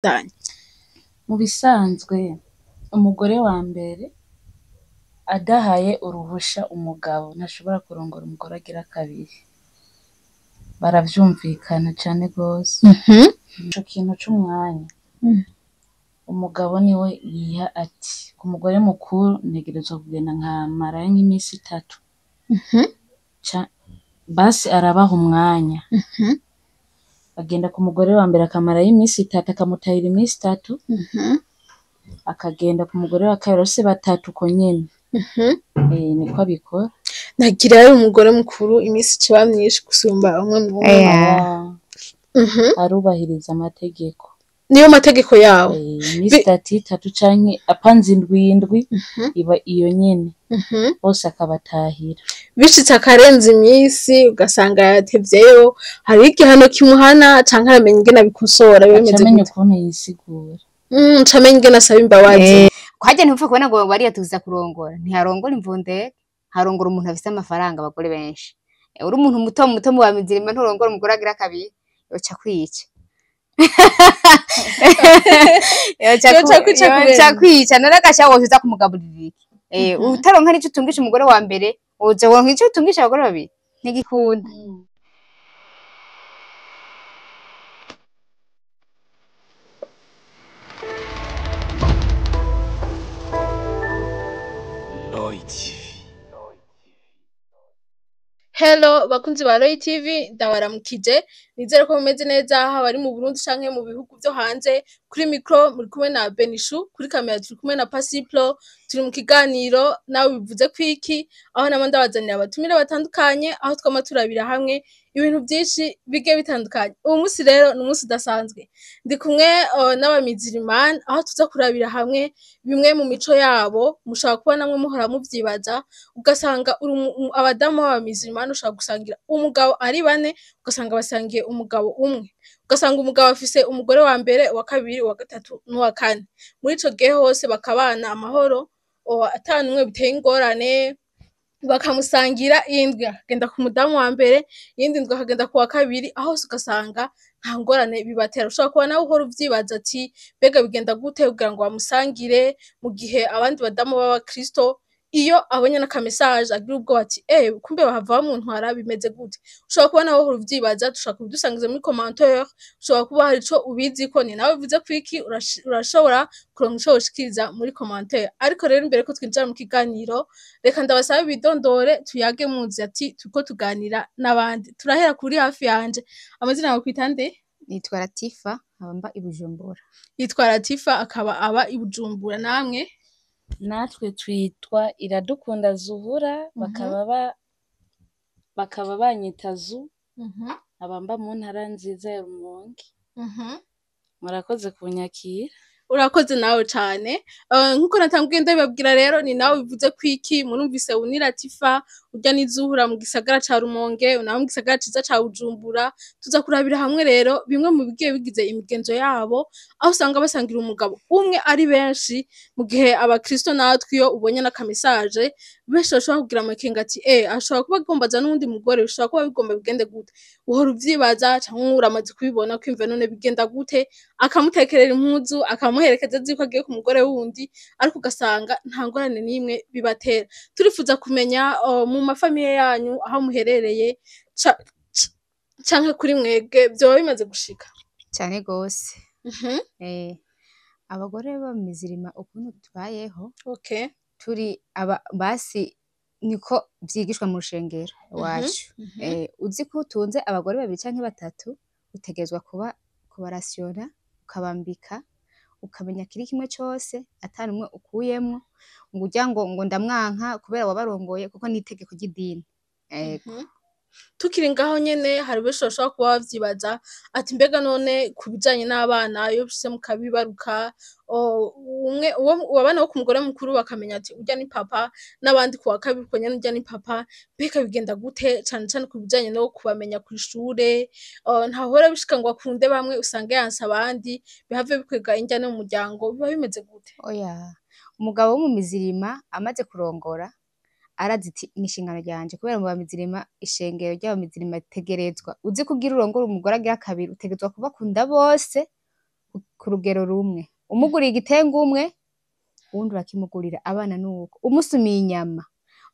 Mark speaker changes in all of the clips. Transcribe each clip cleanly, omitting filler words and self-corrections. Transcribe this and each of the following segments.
Speaker 1: Danye.
Speaker 2: Mu bisanzwe umugore wa mbere adahaye uruhusha umugabo ntashobora kurongora umugore agira kabiri. Baravyumvikana cane gose. Ico kintu c'umwanya umugabo niwe yiha ati ku mugore mukuru ntegerezwa kugenda nkamarayo nk'imisi 3. Basi arabaha umwanya. Agenda ku mugore wa mbere akamarayo imisi 3 akamutahira imisi 3. Akagenda ku mugore wa kabiri bose batatu uko nyene. Niko abikora.
Speaker 1: Nagira rero umugore mukuru imisi ciba myinshi gusumba umwe mu
Speaker 2: arubahiriza amategeko.
Speaker 1: Niyo mategeko yawe.
Speaker 2: Imisi 3 canke apanze indwi iba iyo nyene. Bose akabatahira.
Speaker 1: Bishitse akarenza imisi ugasanga yatevyeyo hari igihano kimuhana canke aramenya ingene abikosora bimeze
Speaker 2: Acamenya ukuntu yisigura.
Speaker 1: Ncamenya ingene asaba imbabazi.
Speaker 3: Kwaje ntupfa kubona ngo bariya tuza kurongora ntiharongora imvunde harongora umuntu afise amafaranga abagore benshi. Uri umuntu muto mu bamizirima nturongora umugore agira kabiri yoca kwica. Yoca kwica naragasha wose uza kumugaburira iki. Utaronka nico utungisha umugore wa mbere uza wonka ico utungisha abagore babiri ntigikunda.
Speaker 1: Hello bakunzi ba Roy TV ndabaramukije nizere ko mumeze neza aho bari mu Burundi canke mu bihugu byo hanze kuri micro muri kumwe na Benishu kuri kamera turi kumwe na Pasiplo turi mu kiganiro nawe bivuze kwiki aho nama ndabazanira abatumire batandukanye aho twama turabira hamwe ibintu byinshi bige bitandukanye uwo munsi rero ni umunsi udasanzwe ndi kumwe n'abamizirimani aho tuza kurabira hamwe bimwe mu mico yabo mushaka kuba namwe muhora muvyibaza ugasanga abadamu b'abamizirimani ushaka gusangira umugabo ari 4 ugasanga basangiye umugabo umwe ugasanga umugabo afise umugore wa mbere wa kabiri wa gatatu n'uwa kane muri ico gihe hose bakabana amahoro atanumwe biteye ingorane bakamusangira indwi akagenda ku mudamu wa mbere yindi ndwi akagenda ku wa kabiri aho ugasanga nta ngorane bibatera ushobora kuba nawe uhora uvyibaza ati bega bigenda gute kugira ngo bamusangire mu gihe abandi badamu b'abakristo iyo abonye n'aka message agira ubwoba ati kumbe bahava bamuntwara bimeze gute ushobora kuba nawe uhora uvyibaza dushaka kubidusangiza muri commentaire ushobora kuba hari ico ubiziko ni nawe bivuze kwiki urashobora kuronka ico ushikiriza muri commentaire ariko rero imbere ko twinjira mu kiganiro reka ndabasabe bidondore tuyage muzi ati tuko tuganira n'abandi turahera kuri hafi yanje amazina yawe kwitande
Speaker 3: Nitwa Latifa abamba i Bujumbura.
Speaker 1: Yitwa Latifa akaba aba i Bujumbura namwe
Speaker 2: Natwe twitwa Iradukunda Zuhura bakaba banyita Zu abamba mu ntara nziza ya Rumonge. Murakoze kunyakira.
Speaker 1: Urakoze nawe cane nkuko natambwiye ndabibabwira rero ni nawe bivuze kwiki murumvise uni Latifa urya nizuhura mu gisagara ca Rumonge unaho mu gisagara ciza ca Bujumbura tuza kurabira hamwe rero bimwe mu bigiye bigize imigenzo yabo aho usanga basangira umugabo umwe ari benshi mu gihe abakristo natwe iyo ubonye n'aka message benshi bashobora kugira amakenga ati ashobora kuba agombaza n'undi mugore bishobora kuba bigomba bigende gute uhora uvyibaza canke uramaze kubibona ko imve none bigenda gute akamutekerera impuzu akamuherekeza ziko agiye ku mugore wundi ariko ugasanga nta ngorane n'imwe bibatera turifuza kumenya mu mafamiye yanyu aho muherereye canke kuri mwebwe byoba bimaze gushika
Speaker 3: Cyane gose. Abagore b'abamizirima ukuntu tubayeho turi basi niko vyigishwa mu rushengero wacu. Uzi ko utunze abagore babiri canke batatu utegezwa kubarasiona ukabambika ukamenya kiri kimwe cyose atanumwe ukuyemwo ngo urya ngo ndamwanka kubera wabarongoye kuko nitegeko ry'idini.
Speaker 1: Tukiri ngaho nyene hari benshi bashobora kuba bavyibaza ati mbega none kubijanye n'abana iyo bise mukabibaruka umwe abana bo ku mugore mukuru bakamenya ati urya ni papa n'abandi ku wa kabiri ko nyene urya ni papa mbega bigenda gute cane cane kubijanye no kubamenya kw'ishure ntahora bishika ngo akunde bamwe usange yanse abandi bihave bikwega injyane mu muryango biba bimeze gute
Speaker 3: Oya umugabo wo mu mizirima amaze kurongora araziti n'inshingano ryanje kubera mu bamizirima ishengero ry'abamizirima tegerezwa uzi kugira urongora umugore agira kabiri utegezwa kubakunda bose ku rugero rumwe umuguriye igitenge umwe uwundi urakimugurira abana nuko umusumiye inyama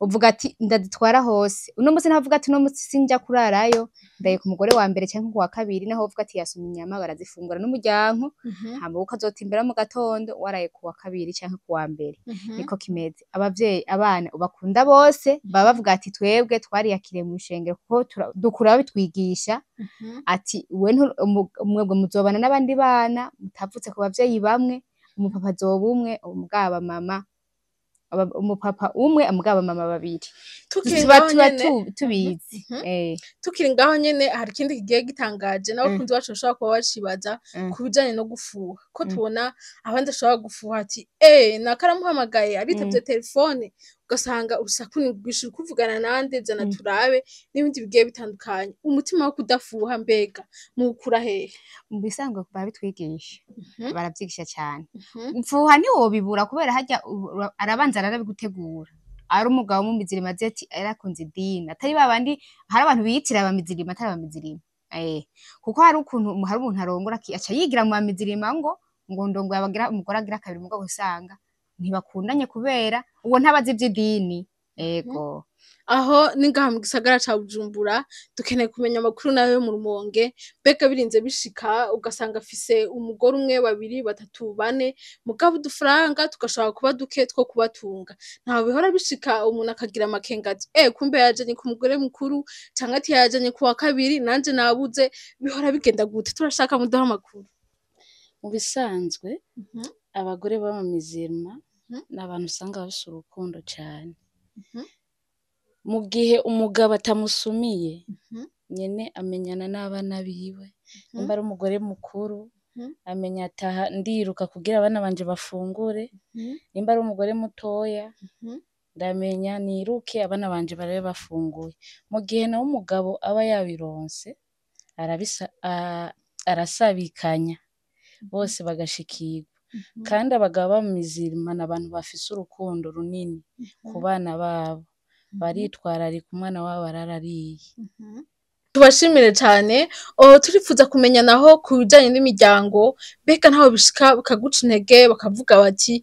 Speaker 3: uvuga ati ndazitwara hose uno musi naho uvuga ati no musi sinja kurarayo ndaye ku mugore wa mbere canke ku wa kabiri naho uvuga ati yasumye inyama barazifungura n'umuryango hama ukazotimbera mu gatondo waraye ku wa kabiri canke ku wa mbere niko kimeze abavyeyi abana ubakunda bose baba bavuga ati twebwe twariyakiriye mu ishengero kuko dukura bitwigisha ati we mwebwe muzobana n'abandi bana mutavutse ku bavyeyi bamwe umupapa azoba umwe umugaba mama umupapa umwe umugaba mama babiri tubizi
Speaker 1: tukiri ngaho nyene hari ikindi kigiye gitangaje n'abakunzi bacu bashobora kuba bacibaza ku bijanye no gufuha ko tubona abandi ashobora gufuha ati nakaramuhamagaye aritavye telefone ugasanga urusaku ni rwinshi kuvugana nande zana turabe n'ibindi bigiye bitandukanye umutima wo kudafuha mbega mukura hehe
Speaker 3: mu bisanzwe babitwigisha baravyigisha cyane mfuha ntiwobibura kubera harya arabanza arabigutegura ari umugabo mu mizirima ati arakunze idini atari babandi hari abantu biyitira abamizirima atari abamizirima kuko hari umuntu arongora aca yigira mu bamizirima ngo ndongo yabagira umugore agira kabiri mugabo usanga ntibakundanye kubera uwo ntabazi ivy'idini ego
Speaker 1: aho ningaha mu gisagara ca Bujumbura dukeneye kumenya amakuru nayo mu Rumonge beka birinze bishika ugasanga afise umugore umwe babiri batatu bane mugabo udufaranga tugashobora kuba duke two kubatunga ntaho bihora bishika umuntu akagira amakenga ati kumbe yajanye ku mugore mukuru canke ati yajanye ku wa kabiri nanje nabuze bihora bigenda gute turashaka muduha amakuru
Speaker 2: mu bisanzwe abagore baba mu mizirima n'abantu usanga bafise urukundo cyane mu gihe umugabo atamusumiye nyene amenyana n'abana biwe nimba ari umugore mukuru amenya ataha ndiruka kugira abana banje bafungure nimba ari umugore mutoya ndamenya niruke abana banje barabe bafunguye mu gihe nawe umugabo aba yabironse arasabikanya bose bagashikirwa kandi abagabo ba mu mizirima n'abantu bafise urukundo runini ku bana babo baritwararika umwana wabo ararariye
Speaker 1: tubashimire cyane turifuza kumenya naho ku bijanye n'imiryango beka ntaho bishika bakaguca intege bakavuga bati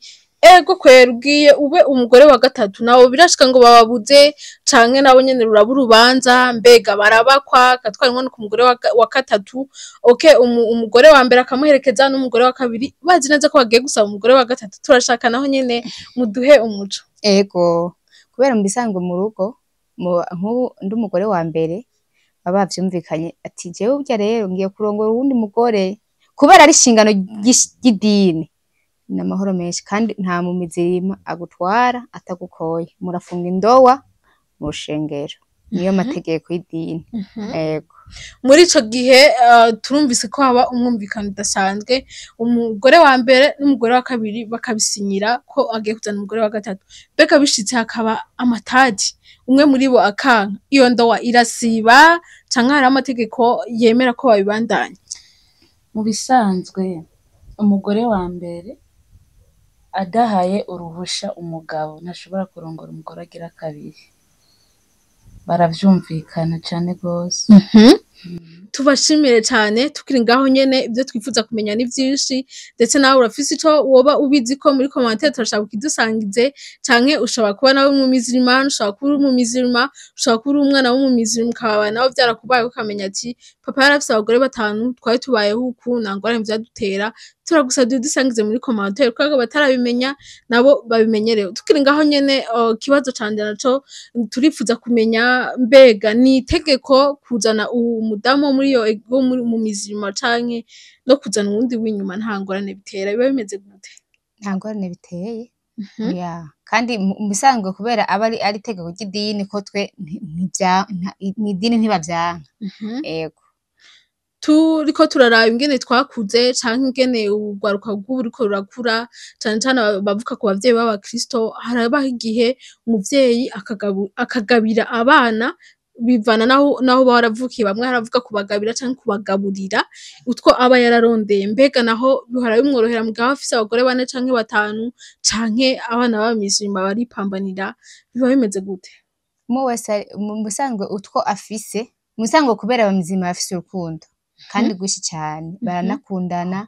Speaker 1: ego kwera ugiye ube umugore wa gatatu nawo birashika ngo bababuze canke nabo nyene ruraba urubanza mbega barabakwa gatwarimwe no ku mugore wa gatatu umugore wa mbere akamuherekeza n'umugore wa kabiri bazi neza ko bagiye gusaba umugore wa gatatu turashaka naho nyene muduhe umuco
Speaker 3: ego kubera mu bisanzwe mu rugo nk'ubu ndi umugore wa mbere baba bavyumvikanye ati jewe urya rero ngiye kurongora uwundi mugore kubera ari ishingano ry'idini n'amahoro menshi kandi nta mu mizirima agutwara atagukoye murafunga indowa mu rushengero niyo mategeko y'idini ego
Speaker 1: muri ico gihe turumvise ko haba umwumvikano udasanzwe umugore wa mbere n'umugore wa kabiri bakabisinyira ko agiye kuzana umugore wa gatatu beka bishitse hakaba amataji umwe muri bo akanka iyo ndowa irasiba canke hari amategeko yemera ko babibandanya
Speaker 2: mu bisanzwe umugore wa mbere adahaye uruhusha umugabo ntashobora kurongora umugore agira kabiri baravyumvikana cane gose
Speaker 1: tubashimire cyane tukiri ngaho nyene ibyo twifuza kumenya ni byinshi ndetse nawe urafise ico woba ubizi ko muri commentaire turashaka kudusangize canke ushobora kuba nawe mu mizirima ushobora kuba mu mizirima ushobora kuba umwana wo mu mizirima ukaba nawe byarakubaye ukamenya ati papa yarafise abagore batanu twari tubayeho uku nangora mvyadutera turagusabye dusangize muri commentaire kuko batarabimenya nabo babimenyerewe tukiri ngaho nyene kibazo canje naco turifuza kumenya mbega ni itegeko kuzana umudamu muri yo ego mu mizirima canke no kuzana uwundi w'inyuma nta ngorane bitera biba bimeze gute
Speaker 3: nta ngorane biteye kandi mu bisanzwe kubera aba ari itegeko ry'idini ko twe idini ntibavyanka ego
Speaker 1: turiko turaraba ingene twakuze canke ingene urwaruka rw'ubu ruriko rurakura cane cane bavuka ku bavyeyi b'abakristo harabaho igihe umuvyeyi akagabira abana bivana naho baravukiye bamwe haravuga kubagabira canke kubagaburira utwo aba yararondeye mbega naho bihora bimworohera mu gihe afise abagore bane canke batanu canke abana b'abamizirima baripambanira biba bimeze gute
Speaker 3: mu wese mu bisanzwe utwo afise mu bisanzwe kubera abamizirima bafise urukundo kandi rwinshi cyane baranakundana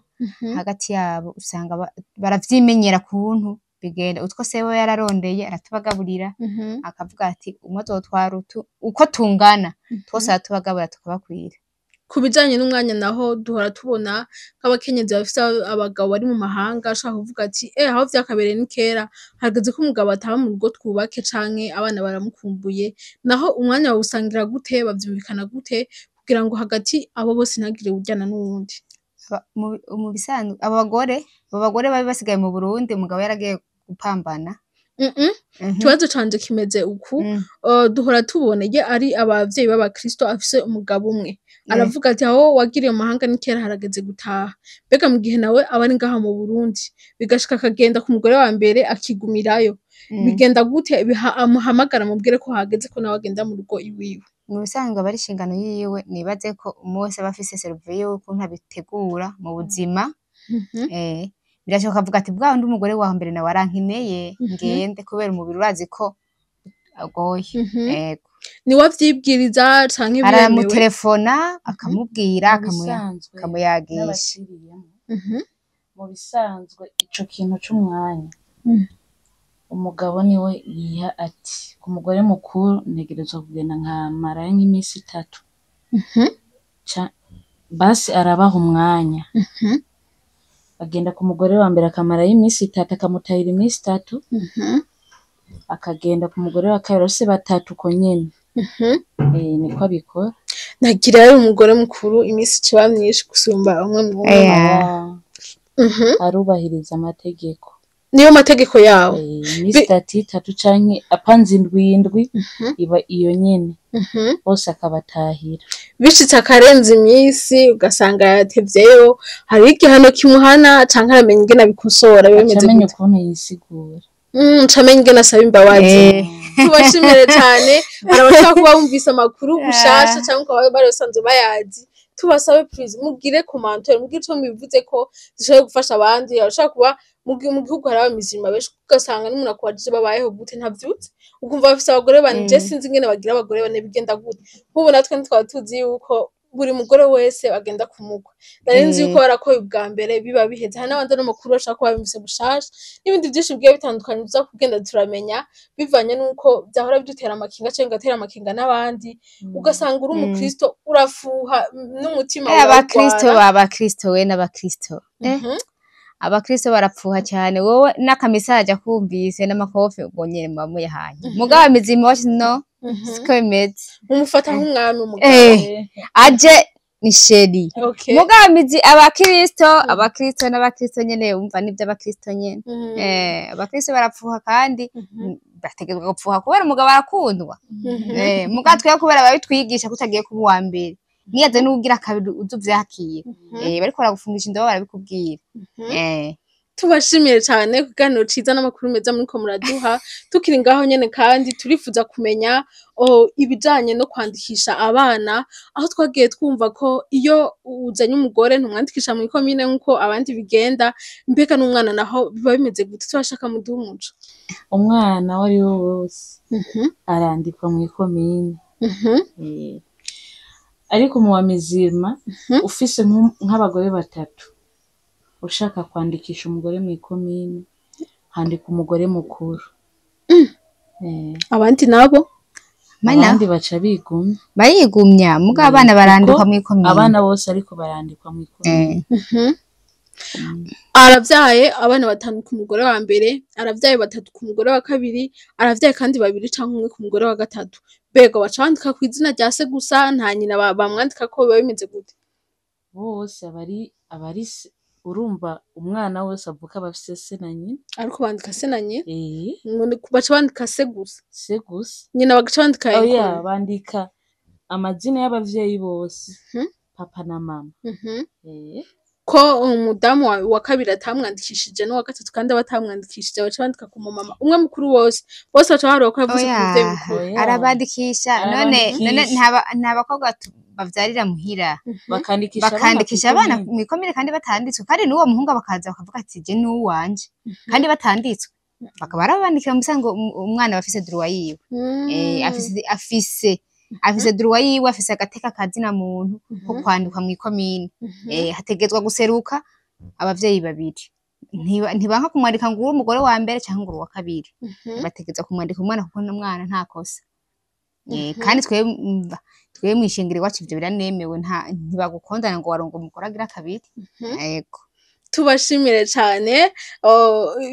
Speaker 3: hagati yabo usanga baravyimenyera kuntu bigenda utwo sebo yararondeye aratubagaburira akavuga ati umwe azotwara uko tungana twose aratubagaburira tukabakwira.
Speaker 1: Ku bijanye n'umwanya naho duhora tubona nk'abakenyezi bafise abagabo bari mu mahanga ashaka kuvuga ati aho vyakabereye ni kera hageze ko umugabo ataha mu rugo twubake canke abana baramukumbuye, naho umwanya bawusangira gute, bavyumvikana gute kugira ngo hagati abo bose ntihagire uwuryana n'uwundi?
Speaker 3: Mu bisanzwe abo bagore bari basigaye mu Burundi umugabo yaragiye gupambana.
Speaker 1: Ikibazo canje kimeze uku, duhora tuboneye ari abavyeyi b'abakristo afise umugabo umwe aravuga ati aho wagiriye mu mahanga ni kera harageze gutaha, mbega mu gihe nawe aba ari ngaha mu Burundi bigashika akagenda ku mugore wa mbere akigumirayo, bigenda gute amuhamagara mubwire ko hageze ko nawe agenda mu rugo iwiwe?
Speaker 3: Mu bisanzwe aba ari inshingano yiwe, nibaze ko umwe wese aba afise seruveye y'ukuntu abitegura mu buzima. Birashoboka avuga ati bwa wundi umugore wa mbere nawe arankeneye ngende kubera umubiri urazi ko agoye.
Speaker 1: Niwe avyibwiriza canke biremewe?
Speaker 3: Aramutelefona akamubwira akamuyagisha.
Speaker 2: Mu bisanzwe ico kintu c'umwanya umugabo niwe yiha ati ku mugore mukuru ntegerezwa kugenda nkamarayo nk'imisi 3 basi arabaha umwanya agenda ku mugore wa mbere akamarayo imisi 3 akamutahira imisi 3 akagenda ku mugore wa kabiri bose 3 uko nyene. Niko abikora.
Speaker 1: Nagira rero umugore mukuru imisi ciba myinshi gusumba umwe mu
Speaker 2: arubahiriza amategeko.
Speaker 1: Niyo mategeko yawe?
Speaker 2: Imisi 3 canke apanze 7 iba iyo nyene bose akabatahira.
Speaker 1: Bishitse akarenza imisi ugasanga yatevyeyo, hari igihano kimuhana canke aramenya ingene abikosora bimeze gute?
Speaker 2: Amenya ukuntu yisigura.
Speaker 1: Ncamenya ingene asaba imbabazi. Tubashimire cane, arabashaka kuba bumvise amakuru gushasha canke ukaba bari basanzwe bayazi, tubasabe please mugire commentaire mugire ico mubivuze ko zishoboye gufasha abandi. Arashaka kuba mu gihugu hari abamizima benshi ugasanga n'umuntu akubajije babayeho gute ntavyutse, ukumva bafise abagore bane je sinzi ingene bagira abagore bane bigenda gute. Nk'ubu natwe ntitwaba tuzi yuko buri mugore wese agenda kumugwa, nari nzi yuko barakoye ubwa mbere biba biheze, hari n'abandi n'amakuru bashaka kuba bimvise gushasha n'ibindi vyinshi bigiye bitandukanye tuza kugenda turamenya bivanye n'uko vyahora bidutera amakenga canke bigatera amakenga n'abandi, ugasanga uri umukristo urafuha n'umutima wawe.
Speaker 3: Abakristo we n'abakristo abakristo barapfuha cyane, wowe n'akamesaje akumvise n'amakofe ubwo nyene muba muyahanye, mugabo mizima wacu no siko bimeze.
Speaker 1: Umufata nk'umwami umugabo
Speaker 3: aje ni sheri. Mugabo mizi abakristo n'abakristo nyene umva nivyo abakristo nyene. Abakristo barapfuha kandi bategezwa gupfuha kubera umugabo arakundwa. Mugabo twe kubera babitwigisha kutagiye kuba uwa mbere niyaze n'ugira kabiri uzuvyakira. Bariko baragufungisha indobo barabikubwira.
Speaker 1: Tubashimiye cyane kuganiro ciza n'amakuru meza muriko muraduha. Tukiri ngaho nyene kandi turifuza kumenya ibijanye no kwandikisha abana, aho twagiye twumva ko iyo uzanye umugore ntumwandikisha mu komine nkuko abandi bigenda, mbega n'umwana naho biba bimeze gute? Turashaka muduhe umuco.
Speaker 2: Umwana wari wose arandikwa mu komine, ariko mu wamizirma ufise nk'abagore 3 ushaka kwandikisha umugore mu komine handika umugore mukuru.
Speaker 1: Abandi nabo
Speaker 2: abandi baca
Speaker 3: barigumya mugabo abana barandikwa mu komine,
Speaker 2: abana bose ariko barandikwa mu komine.
Speaker 1: Aravyaye abana 5 ku mugore wa mbere, aravyaye 3 ku mugore wa kabiri, aravyaye kandi 2 canke 1 ku mugore wa gatatu. Bego bacandika ku izina rya se gusa nta nyina bamwandika ko biba bimeze gute?
Speaker 2: Bose abari urumva umwana wese avuka bafise se na nyina,
Speaker 1: ariko bandika se na nyina. Baca bandika se gusa nyina bagaca bandika
Speaker 2: bandika amazina y'abavyeyi bose papa na mama.
Speaker 1: Ko umudamu wa kabiri atamwandikishije no wa gatatu kandi abatamwandikishije baca bandika ku mama umwe mukuru bose baca baruka ko yavuze ku muvyeyi mukuru.
Speaker 3: Arabandikisha none nta bakobwa bavyarira muhira bakandikisha abana mu komine kandi batanditswe, kandi n'uwo muhungu bakaza bakavuga ati je n'uwanje kandi batanditswe, bakaba barabandikira musango umwana bafise droit yiwe. Afise droit yiwe, afise agateka kazina muntu ko kwandikwa mu komine. Hategezwa guseruka abavyeyi babiri ntibanka kumwandika ngo uri umugore wa mbere canke ngo uri uwa kabiri bategeza kumwandika umwana kuko n'umwana nta kosa kandi twebwe mw'ishengero iwacu ivyo biranemewe ntibagukondana ngo warongo umugore agira kabiri yego
Speaker 1: tubashimire cane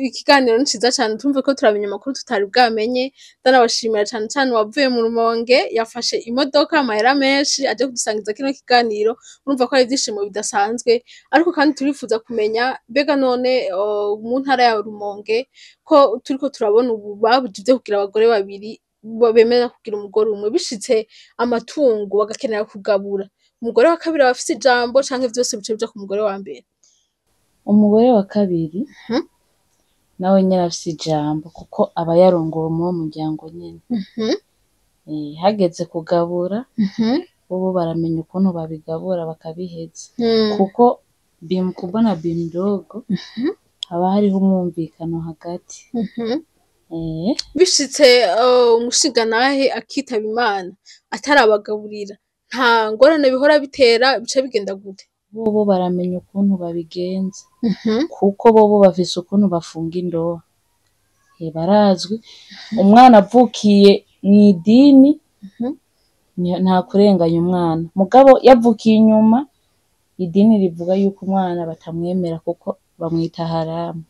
Speaker 1: ikiganiro ni ciza cane tumve ko turamenya amakuru tutari bwamenye ndanabashimira cane cane wavuye mu Rumonge yafashe imodoka amahera menshi aje kudusangiza kino kiganiro urumva ko ari ivyishimo bidasanzwe ariko kandi turifuza kumenya mbega none mu ntara ya Rumonge ko turiko turabona ubu babujije kugira abagore babiri bemera kugira umugore umwe bishitse amatungo bagakenera kugabura umugore wa kabiri aba afise ijambo canke vyose bice bija ku mugore wa mbere
Speaker 2: umugore wa kabiri nawe nyene afise ijambo kuko aba yarongowe muwo muryango nyene hageze kugabura bobo baramenya ukuntu babigabura bakabiheza kuko kubona bimdogo haba hariho umwumvikano hagati
Speaker 1: bishitse umushinganahe akitaba Imana atarabagaburira nta ngorane bihora bitera bica bigenda gute
Speaker 2: bobo baramenya ukuntu babigenza kuko bobo bafise ukuntu bafunga indoha barazwi umwana avukiye mw'idini nta kurenganya umwana mugabo yavukiye inyuma idini rivuga yuko umwana batamwemera kuko bamwita haramu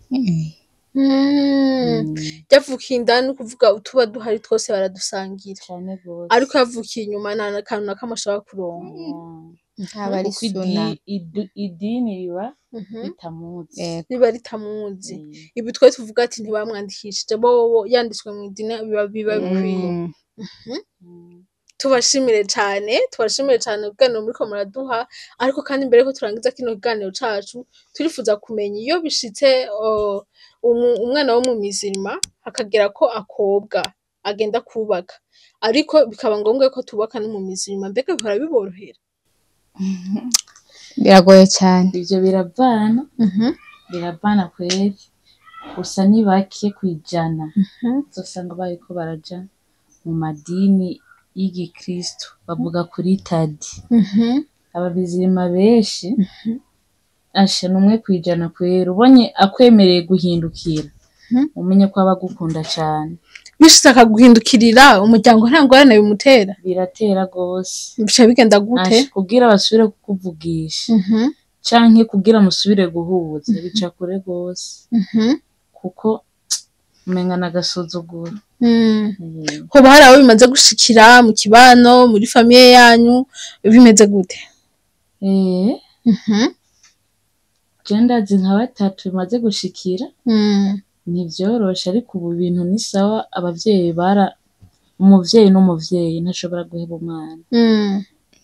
Speaker 1: yavukiye indani ukuvuga utuba duhari twose baradusangira
Speaker 2: cane gose
Speaker 1: ariko yavukiye inyuma nta kantu na kamwe ashobora kuronka
Speaker 2: idini
Speaker 1: riba ritamuzi ibi twe tuvuga ati ntibamwandikishije bobo yanditswe mw'idini biba bikwiye tubashimire cane ibiganiro muriko muraduha ariko kandi mbere ko turangiza kino kiganiro cacu turifuza kumenya iyo bishitse umwana wo mu mizirima hakagera ko akobwa agenda kubaka ariko bikaba ngombwa ko tubaka no mu mizirima mbega bihora biborohera
Speaker 3: biragoye cyane
Speaker 2: ivyo biravana kweri gusa ni bake kwijana uzosanga bariko baraja mu madini y'igikristo bavuga kuri tadi ababizirima benshi asha numwe kwijana kwera ubonye akwemereye guhindukira umenye ko abagukunda cane
Speaker 1: bishitse akaguhindukirira umuryango nta ngorane bimutera
Speaker 2: biratera gose
Speaker 1: bica bigenda gute
Speaker 2: kugira basubire kukuvugisha canke kugira musubire guhuza bica kure gose kuko umenga n'agasuzuguro hoba hari abo bimaze gushikira mu kibano muri famiye yanyu bimeze gute je ndazi nka batatu bimaze gushikira ntivyoroshe ariko ubu bintu ni sawa abavyeyi umuvyeyi n'umuvyeyi ntashobora guheba umwana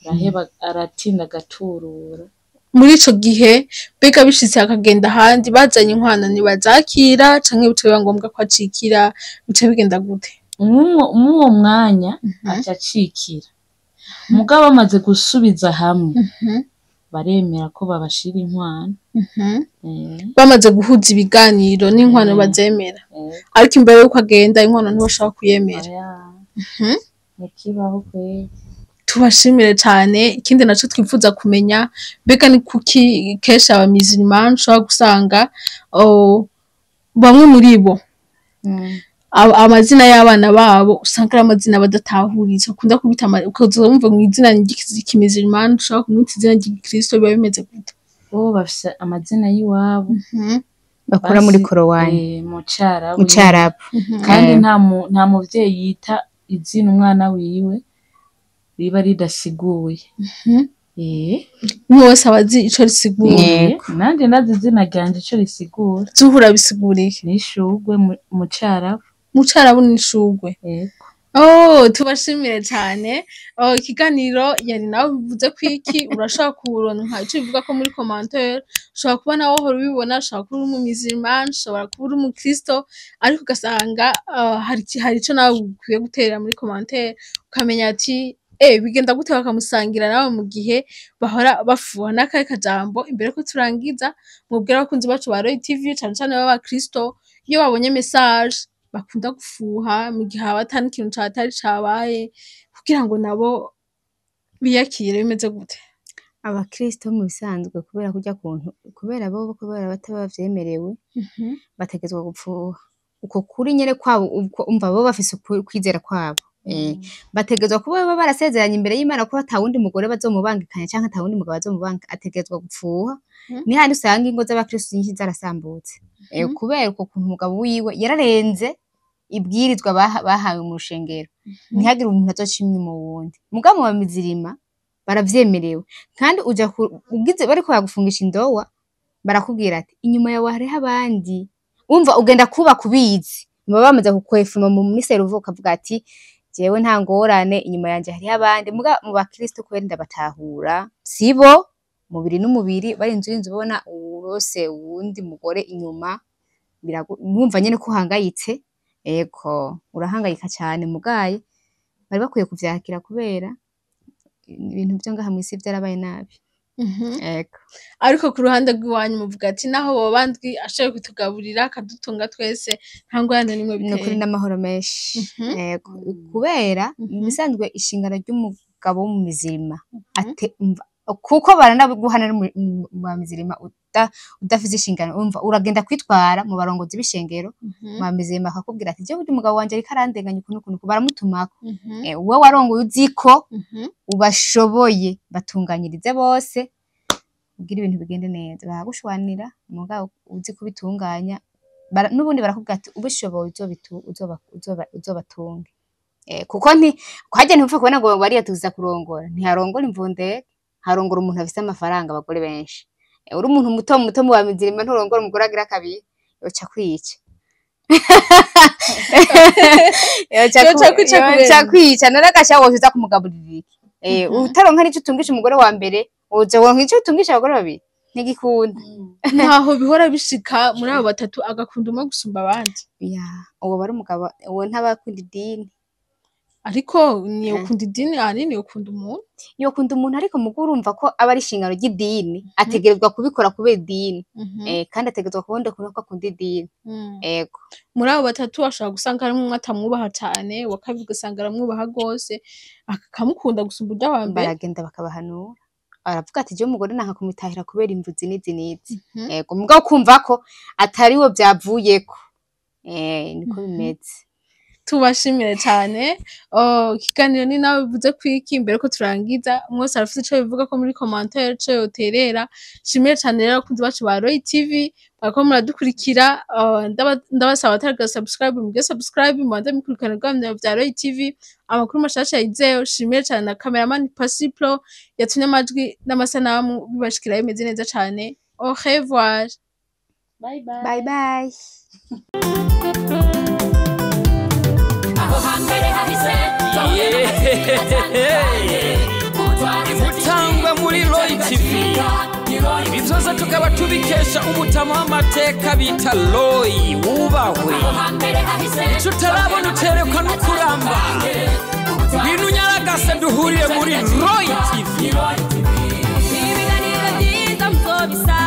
Speaker 2: araheba aratinda agaturura muri ico gihe mbega bishitse akagenda ahandi bazanye inkwano ntibazakira canke biba ngombwa ko acikira bica bigenda gute mw'uwo mwanya aca acikira mugabo bamaze gusubiza hamwe baremera ko babashira inkwano bamaze guhuza ibiganiro n'inkwano bazemera ariko imbere yuko agenda inkwano ntibashobora kuyemera ntikibaho kweri tubashimire cane ikindi naco twifuza kumenya mbega ni kuki kenshi abamizirima ushobora gusanga bamwe muri bo amazina y'abana babo usanga ari amazina badatahuriza ukunda kubita ukazumva mw'izina ry'ikimizirima ushobora kumwita izina ry'igikristo biba bimeze gute bo bafise amazina y'iwabo
Speaker 3: bakora muri korowani
Speaker 2: mu carabu kandi nta muvyeyi yita izina umwana wiwe riba ridasiguye wese aba azi ico risiguye nanje ndazi izina ryanje ico risigura zuhura bisiguriye n'ishurwe mu carabu n'ishurwe tubashimire cane ikiganiro yari nawe bivuze ko iki urashobora kuronka ico bivuga ko muri commentaire ushobora kuba nawe uhora ubibona ushobora kuba uri umumizirima ushobora kuba uri umukristo ariko ugasanga hari ico nawe ukwiye guterera muri commentaire ukamenya ati bigenda gute bakamusangira nawe mu gihe bahora bafuha n'akahe kajambo imbere ko turangiza mubwira abakunzi bacu ba Royal TV cane cane b'abakristo iyo babonye message bakunda gufuha mu gihe haba atari ikintu catari cabaye kugira ngo nabo biyakire bimeze gute
Speaker 3: abakristo mu bisanzwe kubera kurya kuntu kubera bataba bavyemerewe bategezwa gupfuha uko kuri nyene kwabo umva bo bafise kwizera kwabo bategezwa kuba baba barasezeranye imbere y'Imana ko atawundi mugore bazomubangikanya canke atawundi mugabo bazomubanga ategezwa gupfuha ni handi usanga ingo z'abakristo nyinshi zarasambutse kubera uko kuntu umugabo wiwe yararenze ibwirizwa bahawe mu rushengero ntihagire umuntu azocimwe mu wundi mugabo wa mizirima baravyemerewe kandi uja ugize bariko yagufungisha indowa barakubwira ati inyuma yawe hariho abandi umva ugenda kuba kubizi baba bamaze kukwefuma mu misero uvuka avuga ati jewe nta ngorane inyuma yanje hariho abandi mu bakristo kwenda batahura sibo mubiri n'umubiri bari inzu ubona urose uwundi mugore inyuma mwumva nyene ko uhangayitse eko urahangayika cyane mugaye bari bakwiye kuvyakira kubera ibintu byo ngaha mwisi byarabaye nabi eko
Speaker 1: ariko ku ruhande rw'iwanyu muvuga ati naho bobandwi ashoboye kutugaburira akadutunga twese nta ngorane nimwe biteye
Speaker 3: no kuri n'amahoro menshi eko kubera bisanzwe ishingano ry'umugabo wo mu mizirima ate kuko baranaguhana mu mizirima udafite ishingano umva uragenda kwitwara mu barongozi b'ishengero mu mizirima akakubwira ati je buri mugabo wanje ariko arandenganya ukuntu baramutumako we warongoye uziko ubashoboye batunganyirize bose kugira ibintu bigende neza bagushwanira mugabo uzi kubitunganya n'ubundi barakubwira ati ubishoboye uzobatunge kuko kwaje ntupfa kubona ngo bariya tuza kurongora ntiharongora imvundeke harongora umuntu afise amafaranga abagore benshi uri umuntu muto mu bamizirima nturongora umugore agira kabiri yoca kwica yoca kwica naragasha wose uza kumugaburira iki utaronka n'ico utungisha umugore wa mbere uza wonka ico utungisha abagore babiri ntigikunda
Speaker 1: ntaho bihora bishika muri abo batatu agakunda umwe gusumba abandi
Speaker 3: uwo bari umugabo uwo ntabakunda idini
Speaker 1: ariko ni ukunda idini ahanini ukunda umuntu
Speaker 3: yokunda umuntu ariko mugo urumva ko aba ari ishingano ry'idini ategerezwa kubikora kubera idini kandi ategerezwa kubonda ko akunda idini ego
Speaker 1: muri abo batatu ashobora gusanga harimo umwe atamwubaha cyane wa kabiri ugasanga aramwubaha rwose akamukunda gusumba urya wa mbere
Speaker 3: baragenda bakabahanura aravuga ati je umugore nanka kumutahira kubera imvuzi n'izi ego mugabo kumva ko atariwe byavuyeko niko bimeze
Speaker 1: tubashimire cyane ikiganiro ni nawe bivuze kwiki imbere ko turangiza mwese arafite ico bivuga ko muri commentaire ico yoterera shimire cyane rero kunzi bacu ba Roy TV bako muradukurikira ndabasaba bataraga subscribe mugire subscribe mubanze mukurikirana rwanda vya Roy TV amakuru mashasha yizeyo shimire cyane na cameraman Pasiplo yatumye amajwi n'amasanamu bibashikira bimeze neza cyane au revoir
Speaker 2: bye bye
Speaker 3: bye bye
Speaker 4: Imutangwa muri Roy TV ibi vyose tukaba tubikesha umutama w'amateka bita Roy wubahwe ico utarabona uterekwa no kuramba ibintu nyaragase duhuriye muri Roy TV ibiganiro vyiza muzobisa